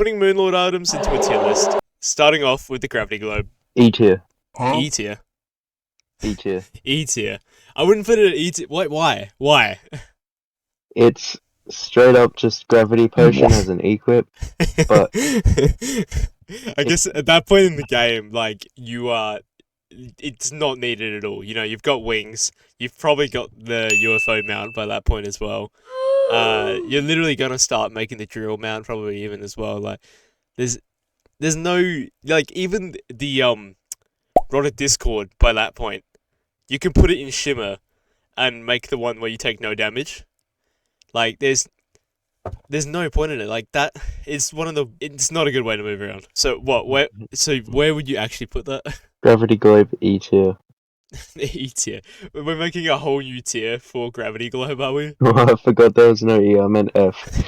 putting Moonlord items into a tier list. Starting off with the Gravity Globe. E tier. E tier. E tier. E tier. I wouldn't put it at E tier. Wait, why? Why? It's straight up just gravity potion as an equip, but I guess at that point in the game, like, you are. It's not needed at all. You know, you've got wings. You've probably got the UFO mount by that point as well. You're literally gonna start making the drill mount probably even as well. Like, there's no like even the Rod of Discord by that point. You can put it in Shimmer and make the one where you take no damage. Like, there's no point in it. Like, that is one of the. It's not a good way to move around. So what? Where? So where would you actually put that? gravity globe E tier. E tier. We're making a whole new tier for Gravity Globe, are we? Oh, I forgot there was no E. I meant F.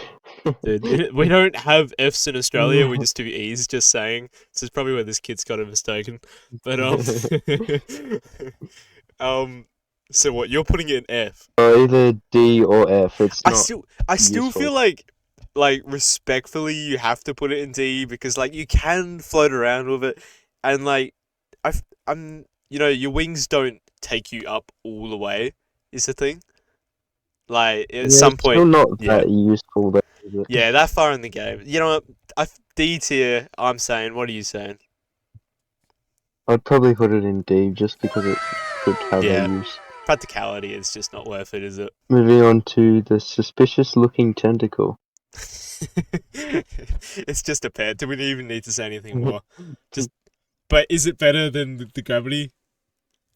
Dude, we don't have Fs in Australia. We just do E's. Just saying. This is probably where this kid's got it mistaken. But um. So what? You're putting it in F. Either D or F. It's I not still, I still useful. feel like respectfully, you have to put it in D because like you can float around with it, and like I'm, your wings don't take you up all the way. Is the thing. Like at Yeah, some it's still point, not yeah, that useful though, is it? yeah, that far in the game. You know what? D tier. I'm saying. What are you saying? I'd probably put it in D just because it could have a Yeah, use. practicality is just not worth it, is it? Moving on to the suspicious looking tentacle. It's just a pet. Do we even need to say anything more? Just, but is it better than the gravity?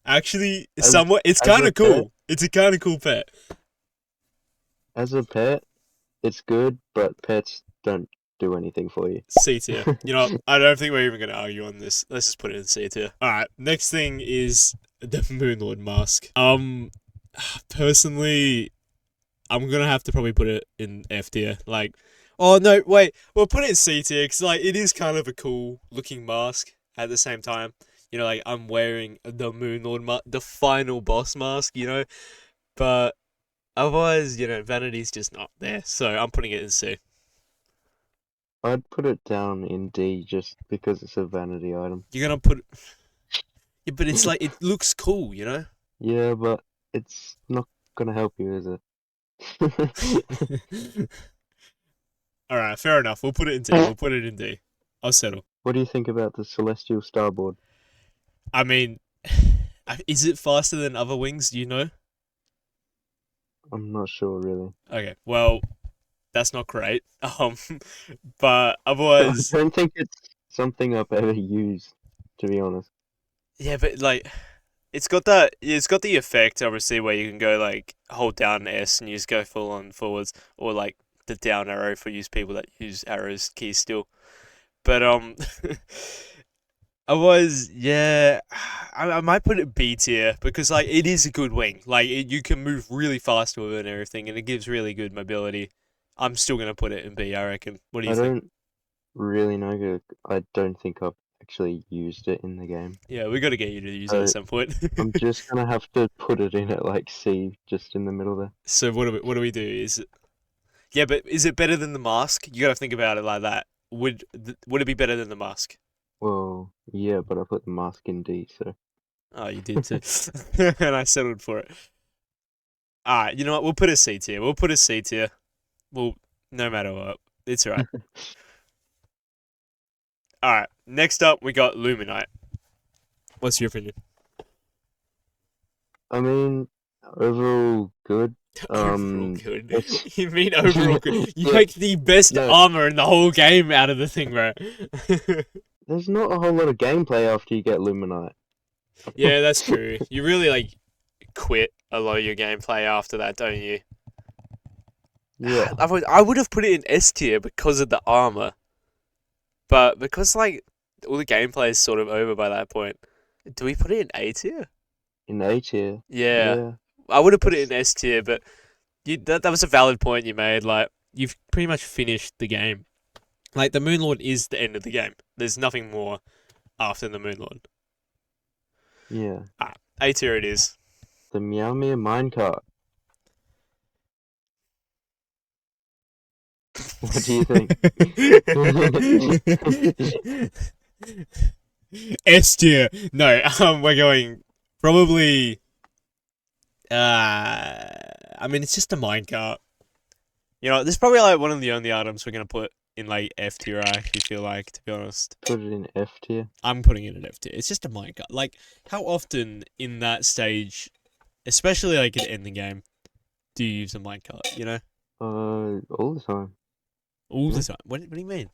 Actually, as, somewhat. It's as kind a of cool. It's a kind of cool pet. as a pet, it's good, but pets don't do anything for you. C tier. You know, I don't think we're even going to argue on this. Let's just put it in C tier. All right. Next thing is the Moonlord mask. Personally, I'm gonna have to probably put it in F tier. Like, oh no, wait, we'll put it in C tier because like it is kind of a cool looking mask at the same time. You know, like I'm wearing the Moonlord, the final boss mask. You know, but otherwise, vanity's just not there. So I'm putting it in C. I'd put it down in D just because it's a vanity item. You're gonna put, yeah, but it's like it looks cool. You know. Yeah, but it's not gonna help you, is it? All right, fair enough. We'll put it in D. We'll put it in D. I'll settle. What do you think about the celestial starboard? I mean, is it faster than other wings? Do you know? I'm not sure really. Okay, well, that's not great. But I otherwise, don't think it's something I've ever used, to be honest. yeah, but like, it's got the effect obviously where you can go like hold down S and you just go full on forwards, or like the down arrow for use people that use arrows keys still. But otherwise, yeah, I might put it B tier because like it is a good wing. Like you can move really fast with it and everything, and it gives really good mobility. I'm still gonna put it in B, I reckon. What do you I think? don't really know. I don't think I've actually used it in the game. Yeah, we got to get you to use it at So some point. I'm just gonna have to put it in at like C, just in the middle there. So what do we do? Yeah, but is it better than the mask? You got to think about it like that. Would it be better than the mask? Well, yeah, but I put the mask in D, so. Oh, you did too, and I settled for it. All right, you know what? We'll put a C tier. We'll put a C tier. Well, no matter what, it's all right. All right. Next up, we got Luminite. What's your opinion? I mean, overall good. Overall good. It's You mean overall good? You yeah, take the best no. armor in the whole game out of the thing, bro. There's not a whole lot of gameplay after you get Luminite. Yeah, that's true. You really like quit a lot of your gameplay after that, don't you? Yeah, I would have put it in S tier because of the armor, but because like all the gameplay is sort of over by that point, do we put it in A tier? in A tier. Yeah, Yeah, I would have put it that's in S tier, but that was a valid point you made. Like you've pretty much finished the game. Like the Moonlord is the end of the game. There's nothing more after the Moonlord. yeah. Ah, A tier it is. The Meow Meow minecart. What do you think? S tier. No, we're going probably. I mean, it's just a minecart. You know, this is probably like one of the only items we're gonna put in like F tier. I actually feel like, to be honest, Put it in F tier. I'm putting it in F tier. It's just a minecart. Like, how often in that stage, especially like at the end of the game, do you use a minecart? You know, All the time. all the Yeah, time. What do you mean?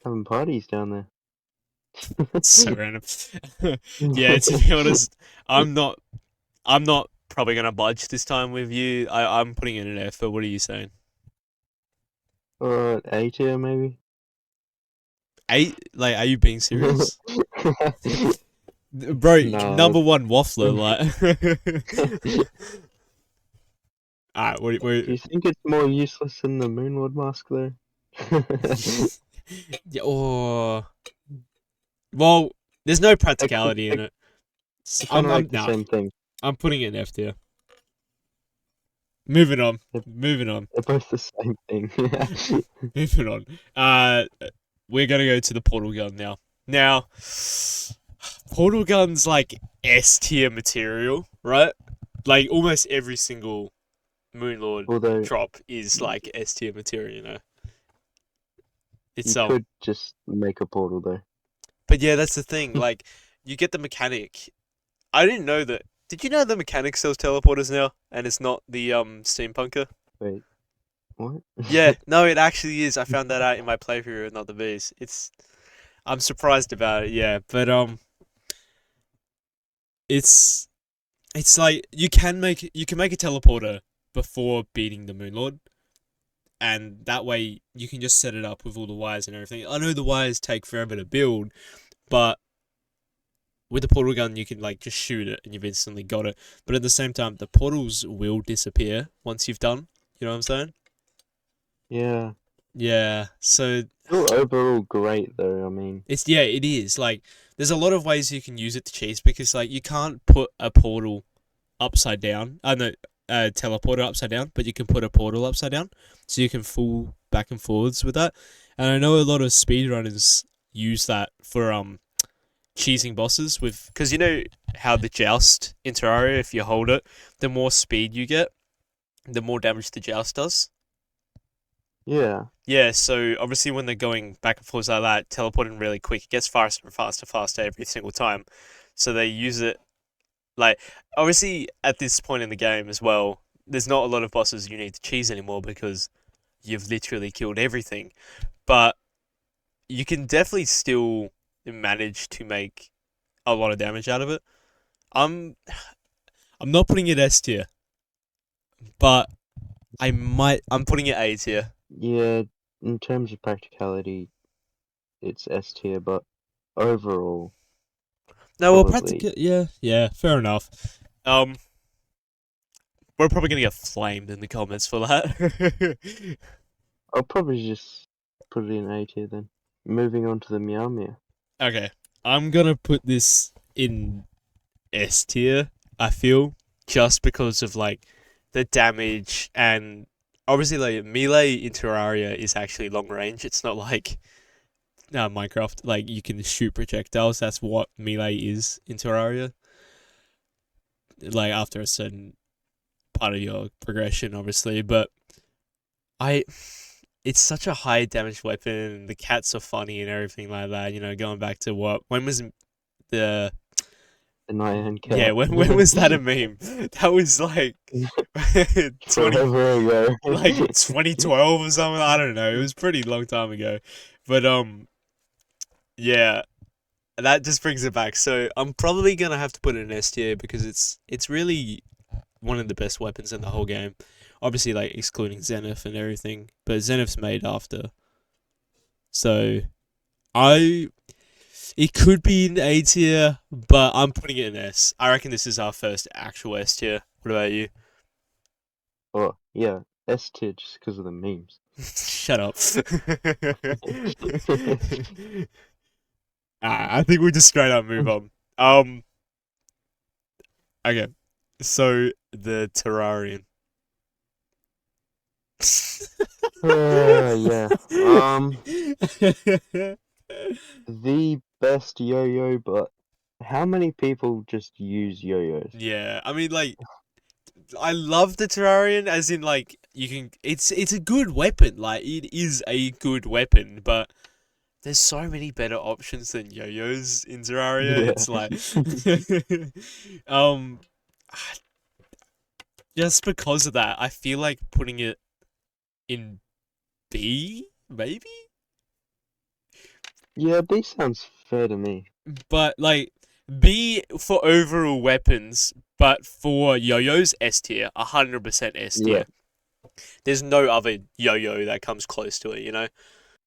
having parties down there. So random. Yeah, to be honest, I'm not. I'm not probably gonna budge this time with you. I'm putting it in F. But what are you saying? Or A tier maybe. Eight? Like, are you being serious? Bro, No. number one waffler, like. Alright, Do you think it's more useless than the Moonlord mask though? yeah, or well, there's no Actually, practicality in it. they're kind of like the Nah, same thing. I'm putting it in F tier. Moving on, They're, moving on, they're both the same thing. moving on. We're gonna go to the portal gun now. Now, portal gun's like S tier material, right? Like almost every single Moonlord Although drop is like S tier material, you know. It's you could just make a portal though. but yeah, that's the thing. Like, you get the mechanic. I didn't know that. Did you know the mechanic sells teleporters now, and it's not the steampunker? Wait, what? Yeah, no, it actually is. I found that out in my playthrough, not the bees. I'm surprised about it. Yeah, but it's it's like you can make a teleporter before beating the Moonlord, and that way you can just set it up with all the wires and everything. I know the wires take forever to build, but with the portal gun you can like just shoot it and you've instantly got it. But at the same time, the portals will disappear once you've done. You know what I'm saying? Yeah. Yeah. So Still overall great though. I mean, it is like there's a lot of ways you can use it to cheese because like you can't put a portal upside down. I know a teleporter upside down, but you can put a portal upside down, so you can fool back and forwards with that. And I know a lot of speedrunners use that for cheesing bosses with because you know how the joust in Terraria, if you hold it, the more speed you get, the more damage the joust does. yeah, Yeah, so obviously when they're going back and forth like that, teleporting really quick, it gets faster and faster, faster every single time. So they use it like obviously at this point in the game as well. There's not a lot of bosses you need to cheese anymore because you've literally killed everything. But you can definitely still manage to make a lot of damage out of it. I'm I'm not putting it S tier, but I'm putting it A tier. yeah. In terms of practicality, it's S tier, but overall, No, well, probably practically, yeah, yeah, fair enough. Um, we're probably gonna get flamed in the comments for that. I'll probably just put it in A tier then. Moving on to the Meow Meow. Okay, I'm gonna put this in S tier. I feel just because of like the damage and obviously like melee in Terraria is actually long range. It's not like Minecraft, like you can shoot projectiles. That's what melee is in Terraria. Like after a certain part of your progression, obviously, but I, it's such a high damage weapon. The cats are funny and everything like that. You know, going back to when was the The Nyan yeah Cat. when was that a meme? That was like 20 Forever ago. like 2012 or something. I don't know. It was a pretty long time ago, but yeah, that just brings it back. So I'm probably gonna have to put it in S tier because it's really one of the best weapons in the whole game. Obviously, like excluding Zenith and everything, but Zenith's made after. So I it could be in A tier, but I'm putting it in S. I reckon this is our first actual S tier. What about you? Oh, yeah, S tier just because of the memes. Shut up. I think we just straight up move on. Okay. So the Terrarian. Yeah. The best yo-yo, but how many people just use yo-yos? Yeah, I mean, like, I love the Terrarian, as in, like, you can. It's a good weapon. Like, it is a good weapon, but there's so many better options than yo-yos in Terraria. Yeah. It's like, um, just because of that, I feel like putting it in B, maybe. Yeah, B sounds fair to me. But like B for overall weapons, but for yo-yos, S tier, 100% S Yeah. tier. There's no other yo-yo that comes close to it, you know.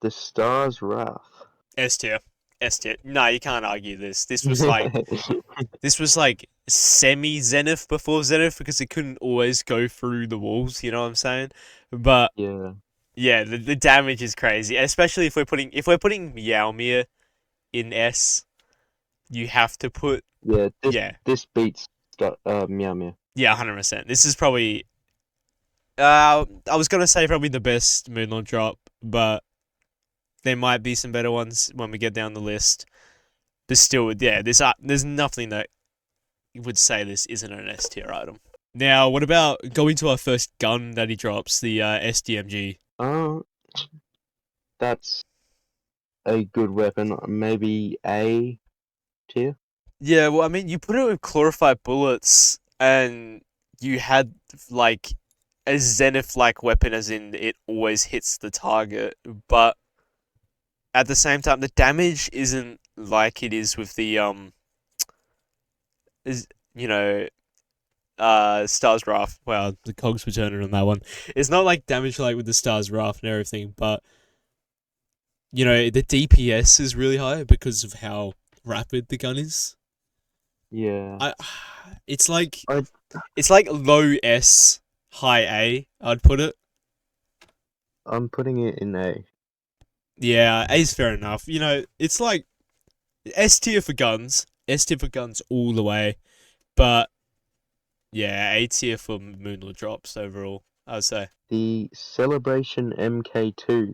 The Star's Wrath. S tier, S tier. No, you can't argue this. This was like semi Zenith before Zenith because it couldn't always go through the walls. You know what I'm saying? But Yeah. yeah, the damage is crazy, especially if we're putting Meowmere in S. You have to put Yeah, yeah this beats Meow Meow. yeah 100%. This is probably I was gonna say probably the best Moonlord drop, but there might be some better ones when we get down the list. There's still yeah there's nothing that would say this isn't an S tier item. Now, what about going to our first gun that he drops, the SDMG? Uh, that's a good weapon. Maybe A tier. Yeah, well, I mean, you put it with chlorified bullets, and you had like a Zenith-like weapon, as in it always hits the target, but at the same time, the damage isn't like it is with the is you know Stars Wrath. Wow, the cogs were turning on that one. It's not like damage like with the Stars Wrath and everything, but the DPS is really high because of how rapid the gun is. Yeah. I it's like I it's like low S, high A. I'd put it. I'm putting it in A. Yeah, A's fair enough. It's like S tier for guns, S tier for guns all the way. But yeah, A tier for Moonlord drops overall, I'd say. The Celebration MK2.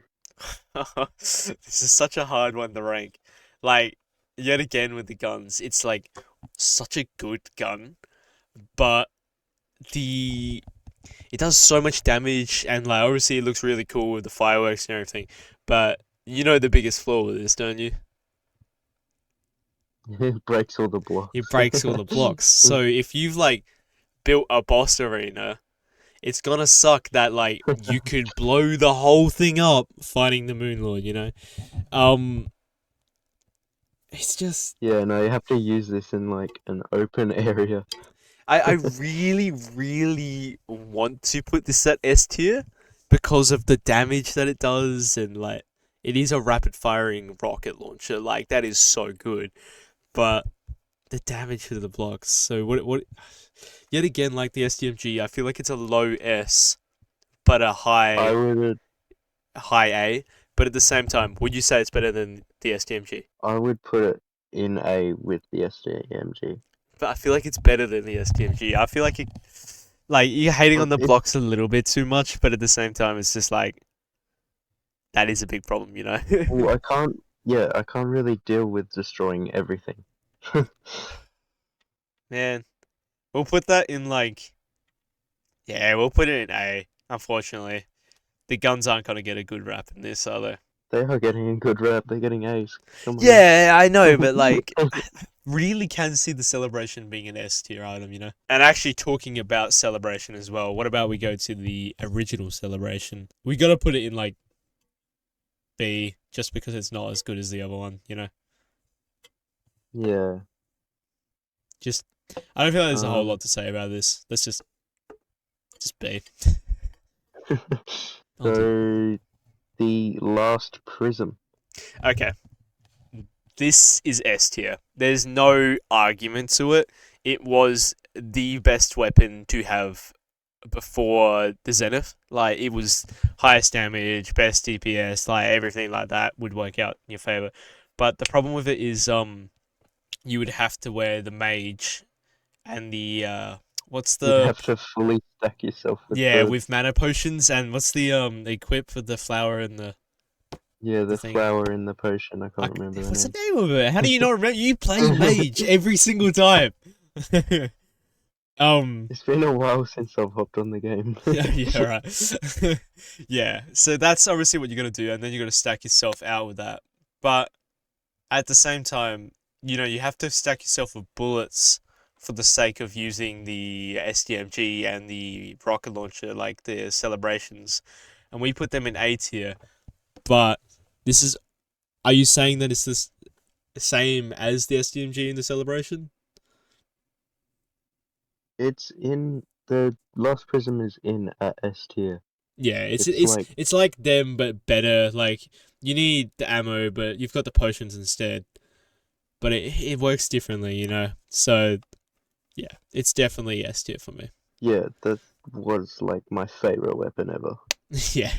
This is such a hard one to rank. Like, yet again with the guns, it's like such a good gun, but the it does so much damage, and like obviously it looks really cool with the fireworks and everything. But you know the biggest flaw with this, don't you? It breaks all the It blocks. breaks all the blocks. So if you've like built a boss arena, it's gonna suck that like you could blow the whole thing up fighting the Moonlord. Um, it's just Yeah, no, you have to use this in like an open area. I really, really want to put this at S tier because of the damage that it does, and like it is a rapid firing rocket launcher. Like that is so good, but the damage to the blocks. So what? Yet again, like the SDMG, I feel like it's a low S but a I high would high A. But at the same time, would you say it's better than the SDMG? I would put it in A with the SDMG. But I feel like it's better than the SDMG. I feel like you're hating on the It blocks a little bit too much, but at the same time, it's just like that is a big problem, you know. well, I can't really deal with destroying everything. Man, we'll put that in yeah, we'll put it in A. Unfortunately, the guns aren't gonna get a good rap in this, are they? They are getting a good rep. They're getting A's. Come on now. Yeah, I know, but like, I really can see the celebration being an S tier item. And actually, talking about celebration as well, what about we go to the original celebration? We gotta put it in like B, just because it's not as good as the other one. Yeah. Just, I don't feel like there's a whole Um. lot to say about this. Let's just B. On to So the last prism. okay. This is S tier. There's no argument to it. It was the best weapon to have before the Zenith. Like, it was highest damage, best DPS, like everything like that would work out in your favor. But the problem with it is you would have to wear the mage and the What's You'd the have to fully stack yourself with yeah the with mana potions and what's the equip for the flower and yeah, the the thing? flower in the potion. I can't remember the What's the name. name of it? How do you not remember? You play mage every single time. um. It's been a while since I've hopped on the game. Yeah, right. Yeah, so that's obviously what you're gonna do, and then you're gonna stack yourself out with that. But at the same time, you have to stack yourself with bullets for the sake of using the SDMG and the rocket launcher, like the celebrations, and we put them in A tier. But this is, are you saying that it's the same as the SDMG in the celebration? It's in the Lost Prism is in at S tier. Yeah, it's It's it's like it's like them but better. Like you need the ammo, but you've got the potions instead. But it works differently. So yeah, it's definitely S tier for me. yeah, that was like my favorite weapon ever. Yeah,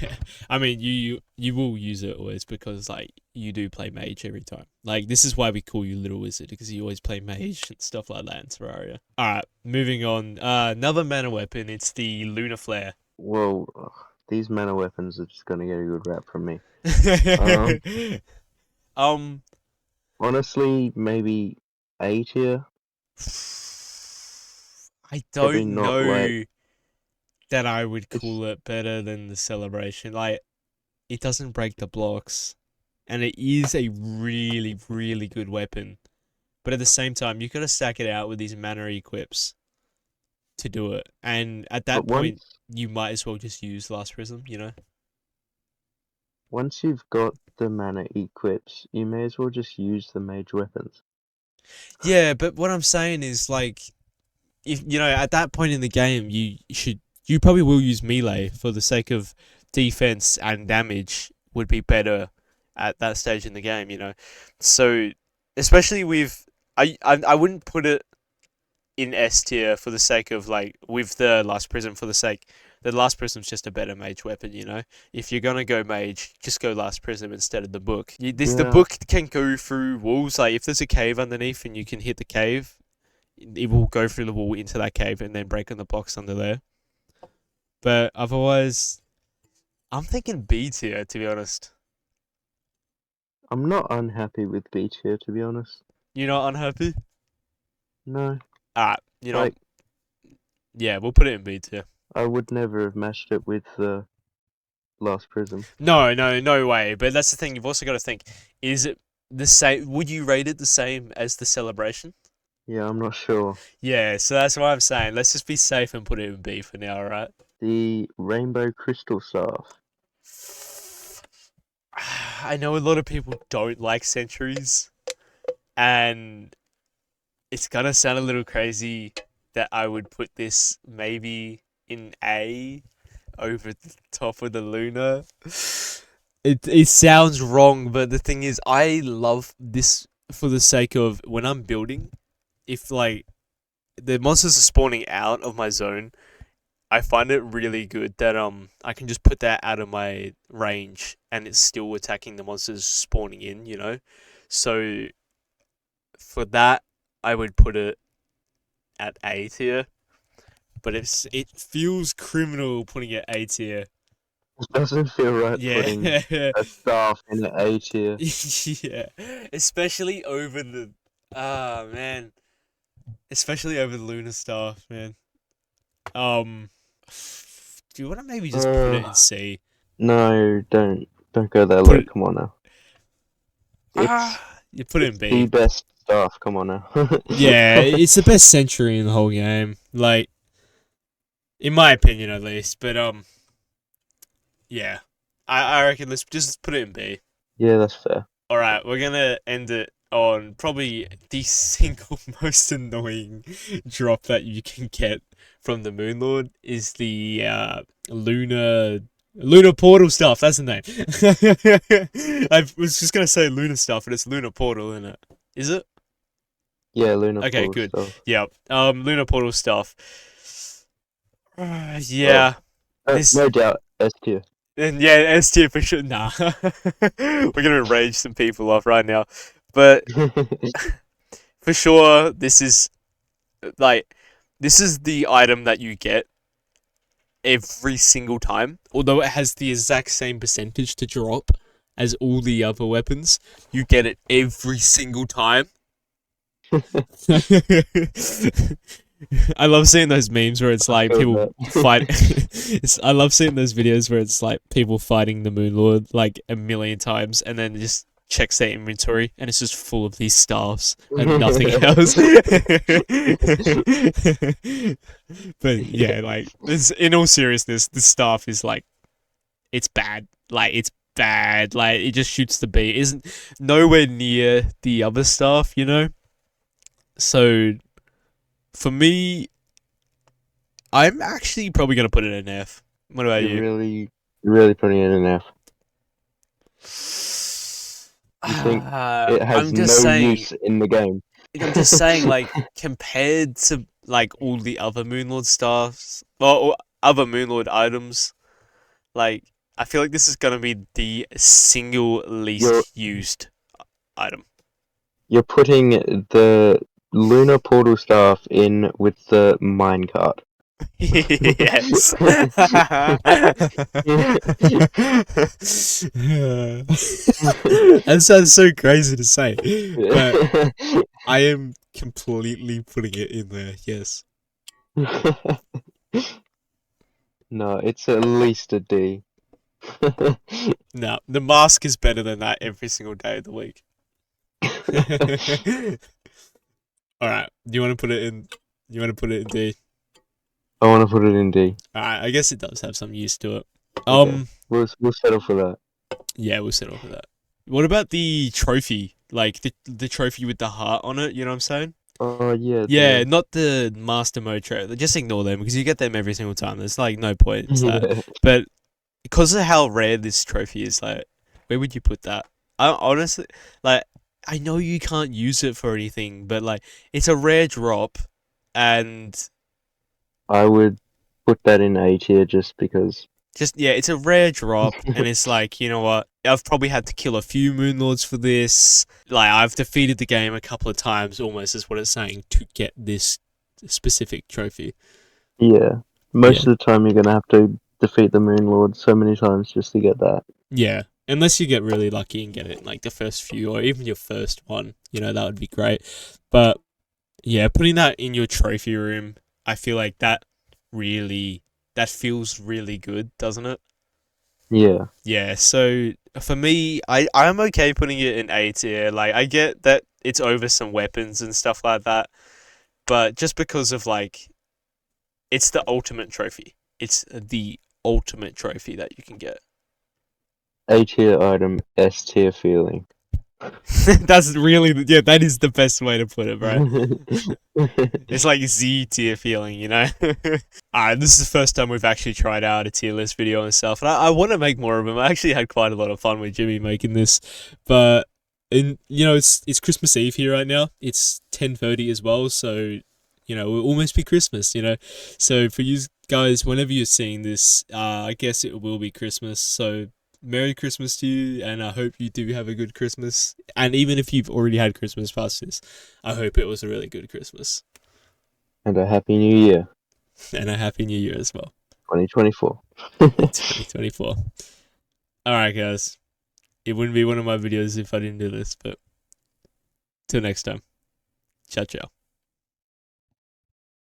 I mean you will use it always because like you do play mage every time. Like this is why we call you Little Wizard because you always play mage and stuff like that in Terraria. All right, moving on. Another mana weapon. It's the Lunar Flare. Well, these mana weapons are just gonna get a good rap from me. Um, um, Honestly, maybe A tier. I Maybe don't not like know that I would it's call it better than the Celebration. Like it doesn't break the blocks, and it is a really really good weapon. But at the same time, you gotta stack it out with these mana equips to do it. And at but that point, you might as well just use Last Prism. once you've got the mana equips, you may as well just use the mage weapons. Yeah, but what I'm saying is like, if at that point in the game, you probably will use melee for the sake of defense and damage would be better at that stage in the game. So especially with I wouldn't put it in S tier for the sake of like with the Last Prism for the Last Prism's just a better mage weapon. If you're gonna go mage, just go Last Prism instead of the book. The Yeah, book can go through walls. Like if there's a cave underneath and you can hit the cave, it will go through the wall into that cave and then break on the blocks under there. But otherwise, I'm thinking B tier to be honest. I'm not unhappy with B tier to be honest. You're not unhappy? No, Alright, like yeah, we'll put it in B tier. I would never have matched it with the Last Prism. No, no, no way. But that's the thing. You've also got to think: is it the same? Would you rate it the same as the celebration? Yeah, I'm not sure. Yeah. So that's why I'm saying let's just be safe and put it in B for now. All right. The Rainbow Crystal Staff. I know a lot of people don't like Sentries, and it's gonna sound a little crazy that I would put this maybe in A over the top of the Luna. It sounds wrong, but the thing is, I love this for the sake of when I'm building. If like the monsters are spawning out of my zone, I find it really good that I can just put that out of my range and it's still attacking the monsters spawning in. So for that, I would put it at A tier. But it feels criminal putting it A tier. It doesn't feel right Yeah. putting a staff in an A tier. Yeah, especially over the man, especially over the lunar stuff, man. Um, do you want to maybe just put it in Uh, C? no, don't go that Put low. it Come on now. It's you put it in it's the B. best staff. Come on now. Yeah, it's the best Sentry in the whole game, like in my opinion at least. But yeah, I reckon let's just put it in B. Yeah, that's fair. All right, we're gonna end it on probably the single most annoying drop that you can get from the Moon Lord is the Lunar Portal stuff. That's the name. I was just gonna say Lunar stuff, but it's Lunar Portal, isn't it? Is it? Yeah, Lunar Okay, Portal good. stuff. Yep. Lunar Portal stuff. Oh, Yeah. This no doubt S tier. and yeah, S tier for sure. Nah, we're gonna rage some people off right now, but for sure, this is like this is the item that you get every single time. Although it has the exact same percentage to drop as all the other weapons, you get it every single time. I love seeing those memes where it's I like feel people fight. that. I love seeing those videos where it's like people fighting the Moon Lord like a million times, and then it just checks their inventory, and it's just full of these staffs and nothing else. But yeah, like this. In all seriousness, the staff is like it's bad. Like it's bad. Like it just shoots the beat. Isn't nowhere near the other stuff, you know. So for me, I'm actually probably gonna put it in F. What about You're you? really putting it in F. You think it has I'm just no saying. use in the game. I'm just saying, like compared to like all the other Moonlord stuffs, or other Moonlord items, like I feel like this is gonna be the single You're least used item. you're putting the lunar portal staff in with the minecart. Yes. That sounds so crazy to say, but I am completely putting it in there. Yes. No, it's at least a D. No, the mask is better than that every single day of the week. All right. Do you want to put it in? You want to put it in D? I want to put it in D. All right. I guess it does have some use to it. Okay, we'll settle for that. Yeah, we'll settle for that. What about the trophy? Like the trophy with the heart on it. You know what I'm saying? Oh yeah, Yeah, not the master mode trophy. Just ignore them because you get them every single time. There's like no point to that. yeah. But because of how rare this trophy is, like, where would you put that? I honestly, like, I know you can't use it for anything, but like, it's a rare drop, and I would put that in A tier just because. just yeah, it's a rare drop, and it's like, you know what? I've probably had to kill a few Moonlords for this. Like, I've defeated the game a couple of times, almost is what it's saying, to get this specific trophy. Yeah, Yeah, most of the time you're gonna have to defeat the Moon Lord so many times just to get that. yeah. Unless you get really lucky and get it in, like the first few, or even your first one, that would be great. But yeah, putting that in your trophy room, I feel like that feels really good, doesn't it? Yeah, Yeah, so for me, I'm okay putting it in A tier. Like I get that it's over some weapons and stuff like that, but just because of like it's the ultimate trophy. It's the ultimate trophy that you can get. A tier item, S tier feeling. That's really yeah, that is the best way to put it, bro. It's like Z tier feeling, you know? Alright, this is the first time we've actually tried out a tier list video and stuff, and I want to make more of them. I actually had quite a lot of fun with Jimmy making this, but it's Christmas Eve here right now. It's 10:30 as well, so it'll almost be Christmas. So for you guys, whenever you're seeing this, I guess it will be Christmas. So Merry Christmas to you, and I hope you do have a good Christmas. And even if you've already had Christmas past this, I hope it was a really good Christmas And a happy new year, and a happy New Year as well 2024. in 2024. All right, guys. It wouldn't be one of my videos if I didn't do this, but till next time. Ciao, ciao.